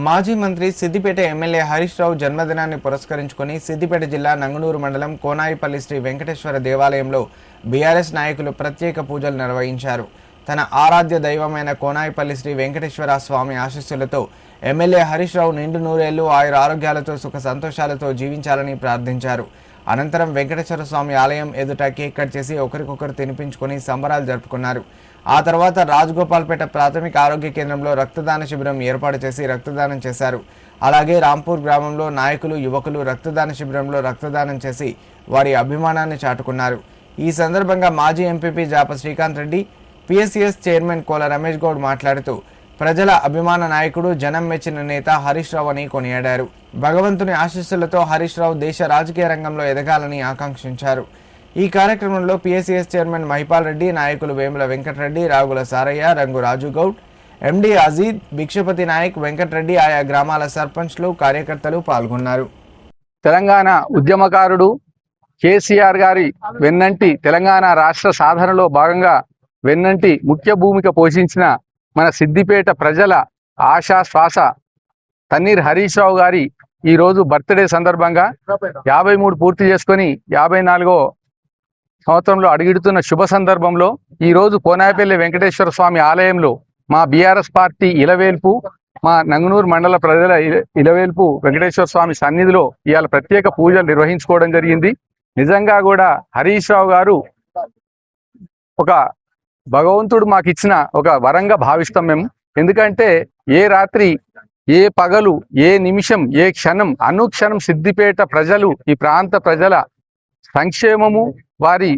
మాజీ మంత్రి సిద్దిపేట ఎమ్మెల్యే హరీష్ రావు జన్మదినాన్ని పురస్కరించుకొని సిద్దిపేట జిల్లా నంగునూరు మండలం కోనాయిపల్లి శ్రీ వెంకటేశ్వర దేవాలయంలో బీఆర్ఎస్ నాయకులు ప్రత్యేక పూజలు నిర్వహించారు. తన ఆరాధ్య దైవమైన కోనాయిపల్లి శ్రీ వెంకటేశ్వర స్వామి ఆశీస్సులతో ఎమ్మెల్యే హరీష్ రావు నిండు నూరేళ్లు ఆయుర ఆరోగ్యాలతో సుఖ సంతోషాలతో జీవించాలని ప్రార్థించారు. అనంతరం వెంకటేశ్వర స్వామి ఆలయం ఎదుట కేక్ కట్ చేసి ఒకరికొకరు తినిపించుకొని సంబరాలు జరుపుకున్నారు. ఆ తర్వాత రాజగోపాల్పేట ప్రాథమిక ఆరోగ్య కేంద్రంలో రక్తదాన శిబిరం ఏర్పాటు చేసి రక్తదానం చేశారు. అలాగే రాంపూర్ గ్రామంలో నాయకులు యువకులు రక్తదాన శిబిరంలో రక్తదానం చేసి వారి అభిమానాన్ని చాటుకున్నారు. ఈ సందర్భంగా మాజీ MPP Japa Srikanth Reddy, PSCS chairman Kola Ramesh Goud మాట్లాడుతూ ప్రజల అభిమాన నాయకుడు, జనం మెచ్చిన నేత హరీష్ రావు అని కొనియాడారు. భగవంతుని ఆశీస్సులతో హరీష్ రావు దేశ రాజకీయ రంగంలో ఎదగాలని ఆకాంక్షించారు. ఈ కార్యక్రమంలో పిఎస్సిఎస్ చైర్మన్ మహిపాల్ రెడ్డి, నాయకులు వేముల వెంకటరెడ్డి, రాగుల సారయ్య, రంగు రాజు గౌడ్, ఎండి అజీద్, భిక్షపతి నాయక్, వెంకటరెడ్డి, ఆయా గ్రామాల సర్పంచ్లు, కార్యకర్తలు పాల్గొన్నారు. తెలంగాణ ఉద్యమకారుడు కేసీఆర్ గారి వెన్నంటి తెలంగాణ రాష్ట్ర సాధనలో భాగంగా వెన్నంటి ముఖ్య భూమిక పోషించిన మన సిద్దిపేట ప్రజల ఆశా శ్వాస తన్నీర్ హరీష్ రావు గారి ఈరోజు బర్త్డే సందర్భంగా 53 పూర్తి చేసుకొని 54వ సంవత్సరంలో అడుగిడుతున్న శుభ సందర్భంలో ఈరోజు కోనాయిపల్లి వెంకటేశ్వర స్వామి ఆలయంలో మా బీఆర్ఎస్ పార్టీ ఇలవేల్పు, మా నంగునూరు మండల ప్రజల ఇలవేల్పు వెంకటేశ్వర స్వామి సన్నిధిలో ఇవాళ ప్రత్యేక పూజలు నిర్వహించుకోవడం జరిగింది. నిజంగా కూడా హరీష్ రావు గారు ఒక భగవంతుడు మాకు ఇచ్చిన ఒక వరంగా భావిస్తాం మేము. ఎందుకంటే ఏ రాత్రి, ఏ పగలు, ఏ నిమిషం, ఏ క్షణం, అనుక్షణం సిద్దిపేట ప్రజలు, ఈ ప్రాంత ప్రజల సంక్షేమము, వారి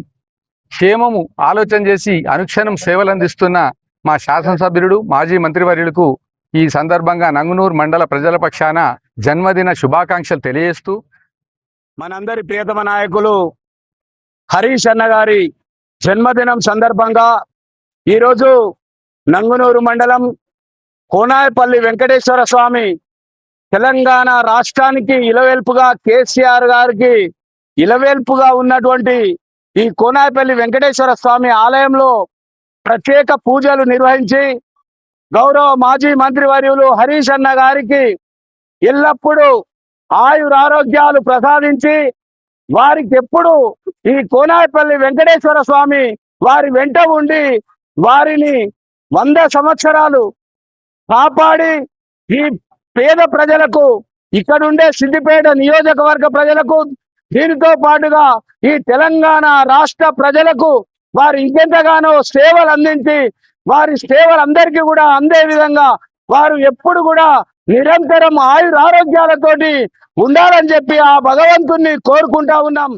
క్షేమము ఆలోచన చేసి అనుక్షణం సేవలు అందిస్తున్న మా శాసనసభ్యుడు, మాజీ మంత్రివర్యులకు ఈ సందర్భంగా నంగునూరు మండల ప్రజల పక్షాన జన్మదిన శుభాకాంక్షలు తెలియజేస్తూ, మనందరి ప్రియతమ నాయకులు హరీష్ అన్న గారి జన్మదినం సందర్భంగా ఈరోజు నంగునూరు మండలం కోనాయిపల్లి వెంకటేశ్వర స్వామి తెలంగాణ రాష్ట్రానికి ఇలవేల్పుగా, కేసీఆర్ గారికి ఇలవేల్పుగా ఉన్నటువంటి ఈ కోనాయిపల్లి వెంకటేశ్వర స్వామి ఆలయంలో ప్రత్యేక పూజలు నిర్వహించి గౌరవ మాజీ మంత్రివర్యులు హరీష్ అన్న గారికి ఎల్లప్పుడూ ఆయురారోగ్యాలు ప్రసాదించి వారికి ఎప్పుడు ఈ కోనాయిపల్లి వెంకటేశ్వర స్వామి వారి వెంట ఉండి వారిని 100 సంవత్సరాలు కాపాడి ఈ పేద ప్రజలకు, ఇక్కడుండే సిద్దిపేట నియోజకవర్గ ప్రజలకు, దీనితో పాటుగా ఈ తెలంగాణ రాష్ట్ర ప్రజలకు వారు ఇంకెంతగానో సేవలు అందించి వారి సేవలందరికీ కూడా అందే విధంగా వారు ఎప్పుడు కూడా నిరంతరం ఆయురారోగ్యాలతోటి ఉండాలని చెప్పి ఆ భగవంతుణ్ణి కోరుకుంటా ఉన్నాం.